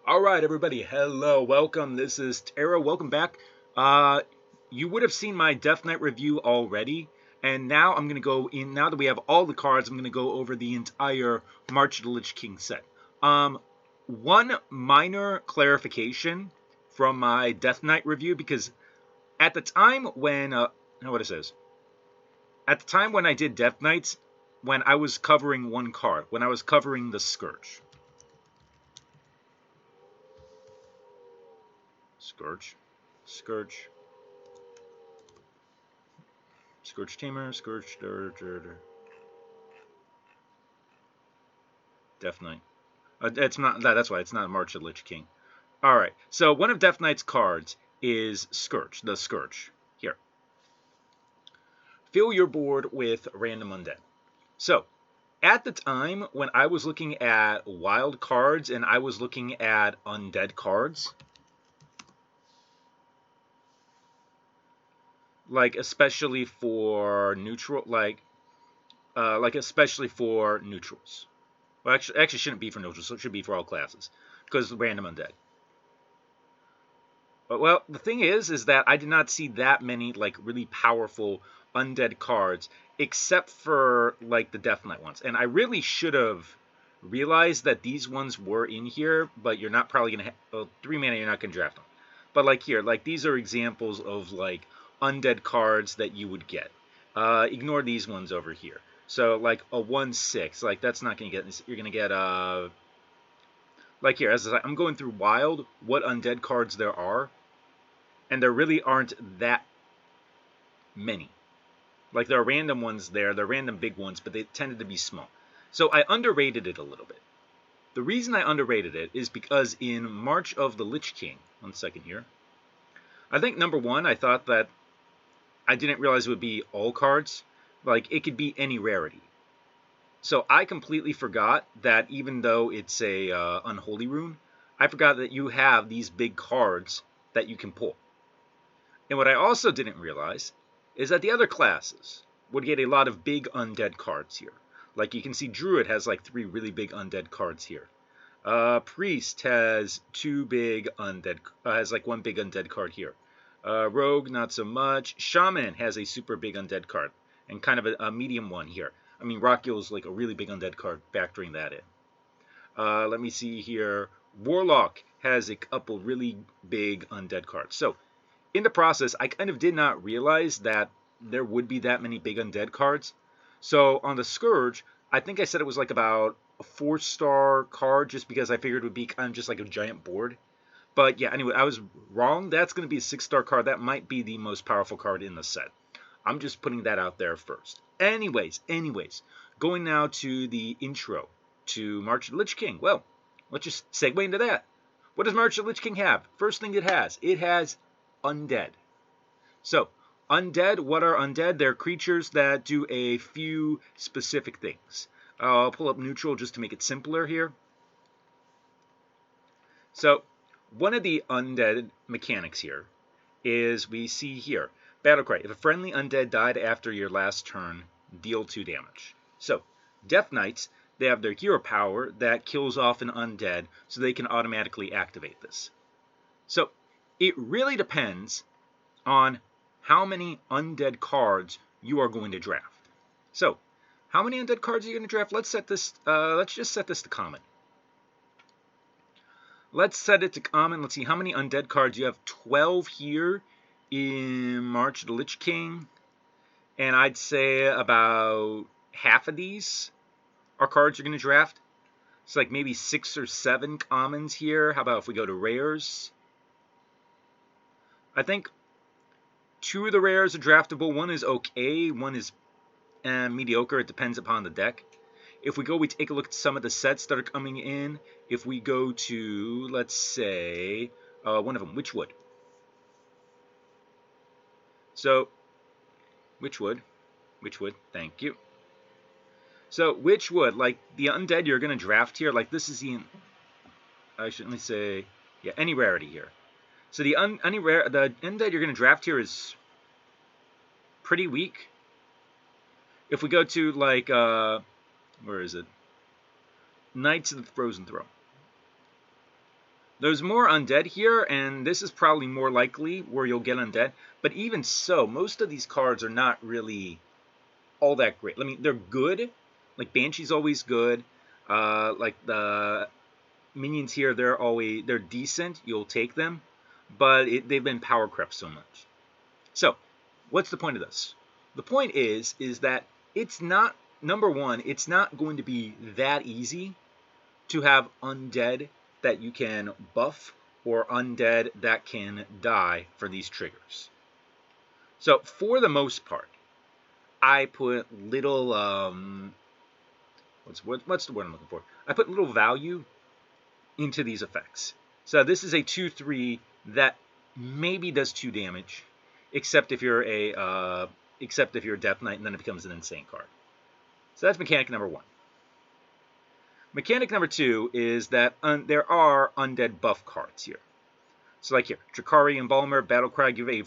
All right, everybody. Hello, welcome. This is Tara. Welcome back. Uh, you would have seen my Death Knight review already, and now I'm gonna go in. Now that we have all the cards, I'm gonna go over the entire March of the Lich King set. One minor clarification from my Death Knight review, because at the time when what it says, at the time when I did Death Knights, when I was covering one card, when I was covering the Scourge. Scourge. Scourge. Scourge Tamer, Scourge Death Knight. It's not that. That's why it's not March of Lich King. All right. So one of Death Knight's cards is Scourge. The Scourge. Here. Fill your board with random undead. So at the time when I was looking at wild cards and I was looking at undead cards, like especially for neutral, like especially for neutrals. Well, actually shouldn't be for neutrals. So it should be for all classes because random undead. But, well, the thing is that I did not see that many like really powerful undead cards, except for like the Death Knight ones. And I really should have realized that these ones were in here, but you're not probably gonna. 3 mana, you're not gonna draft them. But like here, like these are examples of like undead cards that you would get. Ignore these ones over here. So like a 1/6, like that's not gonna get. You're gonna get like here, as I'm going through wild, what undead cards there are, and there really aren't that many. Like there are random ones there, there are random big ones, but they tended to be small. So I underrated it a little bit. The reason I underrated it is because in March of the Lich King, 1 second here, I think number one, I thought that I didn't realize it would be all cards. Like it could be any rarity. So I completely forgot that even though it's a unholy rune, I forgot that you have these big cards that you can pull. And what I also didn't realize is that the other classes would get a lot of big undead cards here. Like you can see Druid has like 3 really big undead cards here. Priest has 2 big undead, has like 1 big undead card here. Rogue, not so much. Shaman has a super big undead card and kind of a medium one here. I mean, Rockyo is like a really big undead card, factoring that in. Let me see here. Warlock has a couple really big undead cards. So, in the process, I kind of did not realize that there would be that many big undead cards. So, on the Scourge, I think I said it was like about a 4-star card just because I figured it would be kind of just like a giant board. But yeah, anyway, I was wrong. That's going to be a 6-star card. That might be the most powerful card in the set. I'm just putting that out there first. Anyways, going now to the intro to March of the Lich King. Well, let's just segue into that. What does March of the Lich King have? First thing it has undead. So, undead, what are undead? They're creatures that do a few specific things. I'll pull up neutral just to make it simpler here. So, one of the undead mechanics here is we see here. Battlecry. If a friendly undead died after your last turn, deal 2 damage. So, Death Knights, they have their hero power that kills off an undead, so they can automatically activate this. So, it really depends on how many undead cards you are going to draft. So, how many undead cards are you going to draft? Let's just set this to common. Let's set it to common. Let's see how many undead cards you have. 12 here in March of the Lich King, and I'd say about half of these are cards you're going to draft. It's like maybe 6 or 7 commons here. How about if we go to rares? I think 2 of the rares are draftable. One is okay, one is mediocre. It depends upon the deck. If we take a look at some of the sets that are coming in. If we go to, let's say, one of them, Witchwood. So, Witchwood, thank you. So, Witchwood, like the undead you're going to draft here, like this is the, I shouldn't say, yeah, any rarity here. So the undead you're going to draft here is pretty weak. If we go to like, where is it? Knights of the Frozen Throne. There's more undead here, and this is probably more likely where you'll get undead. But even so, most of these cards are not really all that great. I mean, they're good. Like Banshee's always good. Like the minions here, they're decent. You'll take them, but they've been power crept so much. So, what's the point of this? The point is that it's not, number one, it's not going to be that easy to have undead that you can buff or undead that can die for these triggers. So for the most part, I put little what's the word I'm looking for? I put little value into these effects. So this is a 2/3 that maybe does 2 damage, except if you're a Death Knight, and then it becomes an insane card. So that's mechanic number 1. Mechanic number 2 is that there are undead buff cards here. So like here, Drakari Embalmer, Battlecry, give a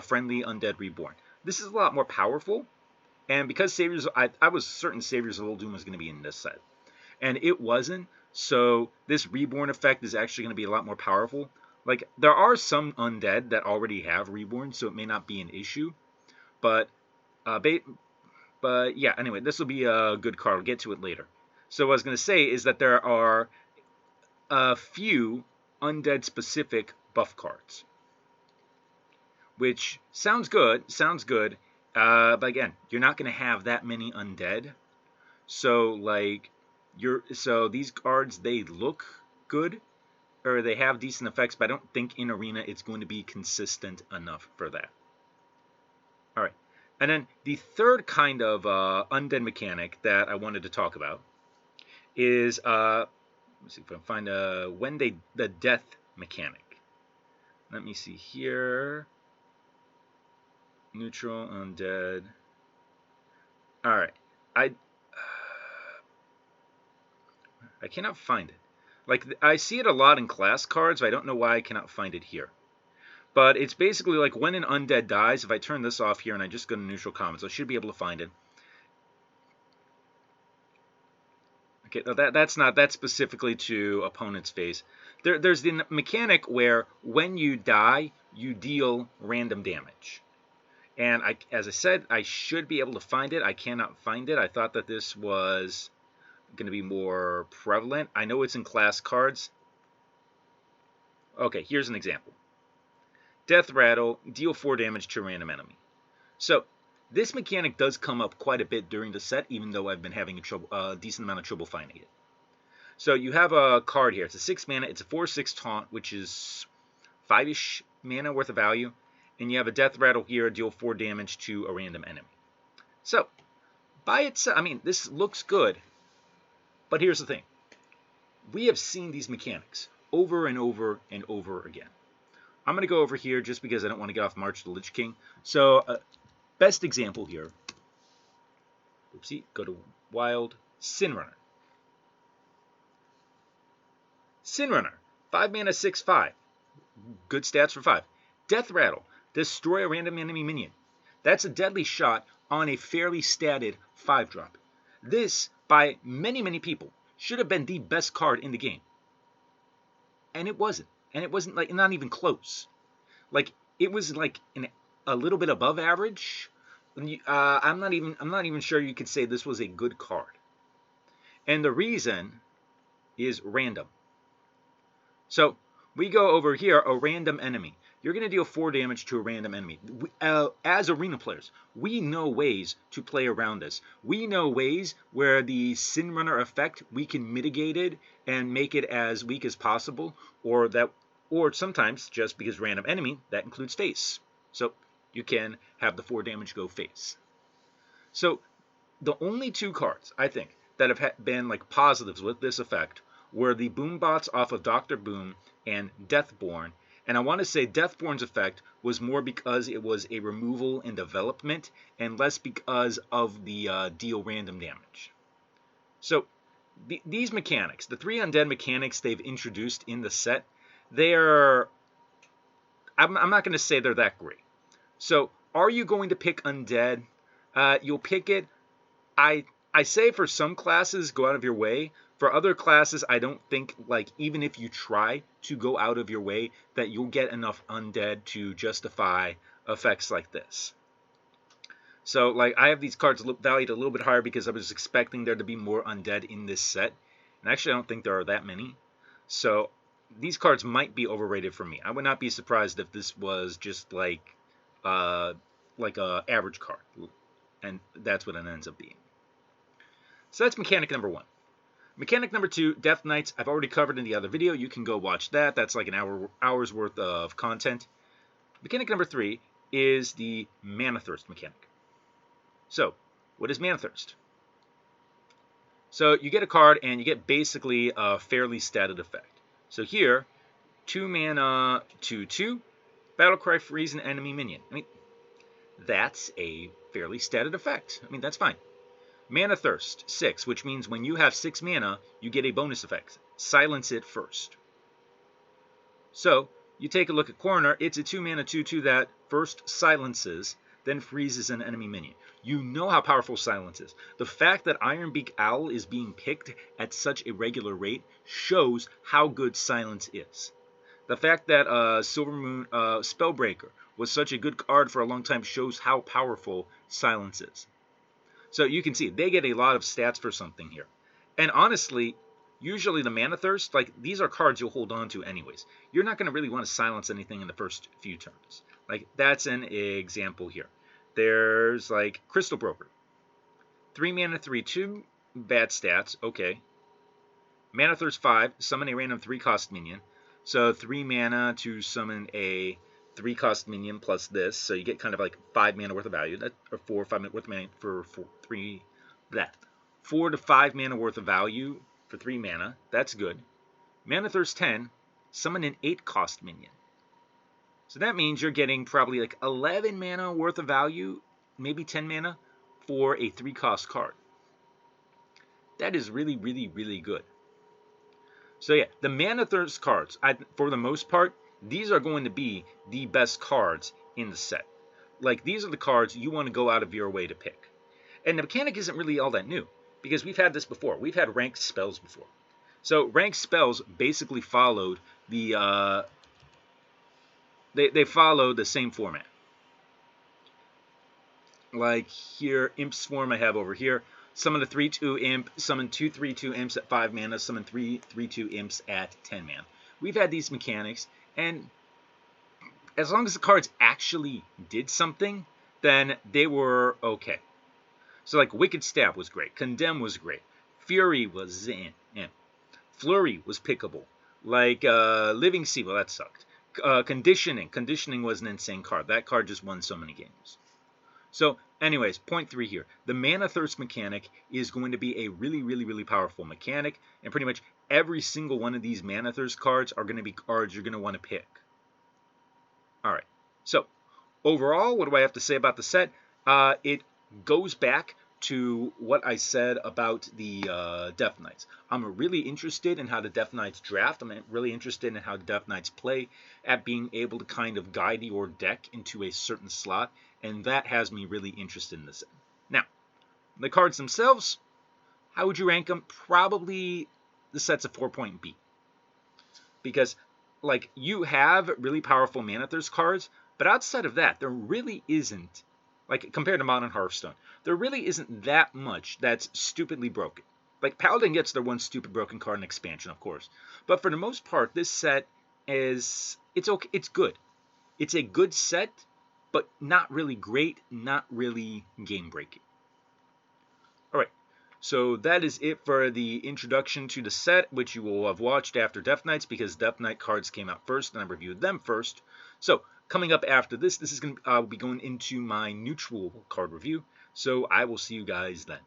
friendly undead reborn. This is a lot more powerful, and because Saviors, I was certain Saviors of Old Doom was going to be in this set, and it wasn't. So this reborn effect is actually going to be a lot more powerful. Like, there are some undead that already have reborn, so it may not be an issue. But yeah, anyway, this will be a good card. I'll get to it later. So what I was going to say is that there are a few undead-specific buff cards, which sounds good. But again, you're not going to have that many undead. So like, so these cards, they look good, or they have decent effects, but I don't think in Arena it's going to be consistent enough for that. All right, and then the third kind of undead mechanic that I wanted to talk about is let's see if I can find the death mechanic. Let me see here. Neutral undead. All right, I cannot find it. Like, I see it a lot in class cards, but I don't know why I cannot find it here. But it's basically like when an undead dies, if I turn this off here and I just go to neutral comments, I should be able to find it. Okay, that's specifically to opponent's phase. There's the mechanic where when you die, you deal random damage. And as I said, I should be able to find it. I cannot find it. I thought that this was going to be more prevalent. I know it's in class cards. Okay, here's an example. Death Rattle, deal 4 damage to a random enemy. So this mechanic does come up quite a bit during the set, even though I've been having a decent amount of trouble finding it. So you have a card here. It's a 6 mana. It's a 4/6 taunt, which is 5-ish mana worth of value. And you have a Death Rattle here, deal 4 damage to a random enemy. So by itself, I mean, this looks good. But here's the thing. We have seen these mechanics over and over and over again. I'm going to go over here just because I don't want to get off March of the Lich King. So, best example here. Oopsie, go to Wild. Sin Runner. Sin Runner. 5 mana, 6/5. Good stats for 5. Death Rattle. Destroy a random enemy minion. That's a deadly shot on a fairly statted 5-drop. This, by many, many people, should have been the best card in the game. And it wasn't. And it wasn't, like, not even close. Like, it was like a little bit above average. I'm not even sure you could say this was a good card. And the reason is random. So we go over here, a random enemy. You're going to deal 4 damage to a random enemy. As arena players, we know ways to play around this. We know ways where the Sin Runner effect, we can mitigate it and make it as weak as possible, or sometimes, just because random enemy, that includes face. So you can have the 4 damage go face. So the only 2 cards, I think, that have been like positives with this effect were the Boombots off of Dr. Boom and Deathborn. And I want to say Deathborn's effect was more because it was a removal and development, and less because of the deal random damage. So these mechanics, the 3 undead mechanics they've introduced in the set, I'm not going to say they're that great. So are you going to pick undead? You'll pick it. I say for some classes, go out of your way. For other classes, I don't think, like, even if you try to go out of your way, that you'll get enough undead to justify effects like this. So, like, I have these cards valued a little bit higher because I was expecting there to be more undead in this set. And actually, I don't think there are that many. So, these cards might be overrated for me. I would not be surprised if this was just like a average card. And that's what it ends up being. So that's mechanic number 1. Mechanic number 2, Death Knights, I've already covered in the other video. You can go watch that. That's like an hour's worth of content. Mechanic number 3 is the Mana Thirst mechanic. So, what is Mana Thirst? So, you get a card and you get basically a fairly statted effect. So here, 2 mana, 2/2, Battlecry freeze an enemy minion. I mean, that's a fairly statted effect. I mean, that's fine. Mana Thirst, 6, which means when you have 6 mana, you get a bonus effect. Silence it first. So, you take a look at Coroner, it's a 2 mana 2/2 that first silences, then freezes an enemy minion. You know how powerful silence is. The fact that Ironbeak Owl is being picked at such a regular rate shows how good silence is. The fact that Silvermoon Spellbreaker was such a good card for a long time shows how powerful silence is. So you can see they get a lot of stats for something here. And honestly, usually the Mana Thirst, like, these are cards you'll hold on to anyways. You're not going to really want to silence anything in the first few turns. Like, that's an example here. There's, like, Crystal Broker. 3 mana, 3/2, bad stats, okay. Mana Thirst 5, summon a random 3-cost minion. So 3 mana to summon a 3-cost minion plus this, so you get kind of like 5 mana worth of value, or 4 or 5 mana worth of mana for 4 to 5 mana worth of value for 3 mana. That's good. Mana Thirst 10, summon an 8-cost minion. So that means you're getting probably like 11 mana worth of value, maybe 10 mana, for a 3-cost card. That is really, really, really good. So yeah, the Mana Thirst cards, for the most part, these are going to be the best cards in the set. Like, these are the cards you want to go out of your way to pick. And the mechanic isn't really all that new, because we've had this before. We've had ranked spells before. So ranked spells basically followed the they followed the same format. Like here, Imp Swarm I have over here. Summon a 3/2 Imp, summon 2 3/2 Imps at 5 mana, summon 3 3/2 Imps at 10 mana. We've had these mechanics, and as long as the cards actually did something, then they were okay. So like Wicked Stab was great, Condemn was great, Fury was Flurry was pickable, like Living Sea, well that sucked. Conditioning was an insane card. That card just won so many games. So anyways, point 3 here. The Mana Thirst mechanic is going to be a really, really, really powerful mechanic, and pretty much every single one of these Mana Thirst cards are going to be cards you're going to want to pick. Alright, so overall, what do I have to say about the set? It goes back to what I said about the Death Knights. I'm really interested in how the Death Knights draft. I'm really interested in how the Death Knights play at being able to kind of guide your deck into a certain slot, and that has me really interested in this set. Now, the cards themselves, how would you rank them? Probably the set's a 4-point B. Because, like, you have really powerful Mana Thirst cards, but outside of that, there really isn't, like, compared to Modern Hearthstone, there really isn't that much that's stupidly broken. Like, Paladin gets their one stupid broken card in expansion, of course. But for the most part, this set is, it's okay, it's good. It's a good set, but not really great, not really game-breaking. Alright, so that is it for the introduction to the set, which you will have watched after Death Knights, because Death Knight cards came out first, and I reviewed them first. So, coming up after this is going to be going into my neutral card review, so I will see you guys then.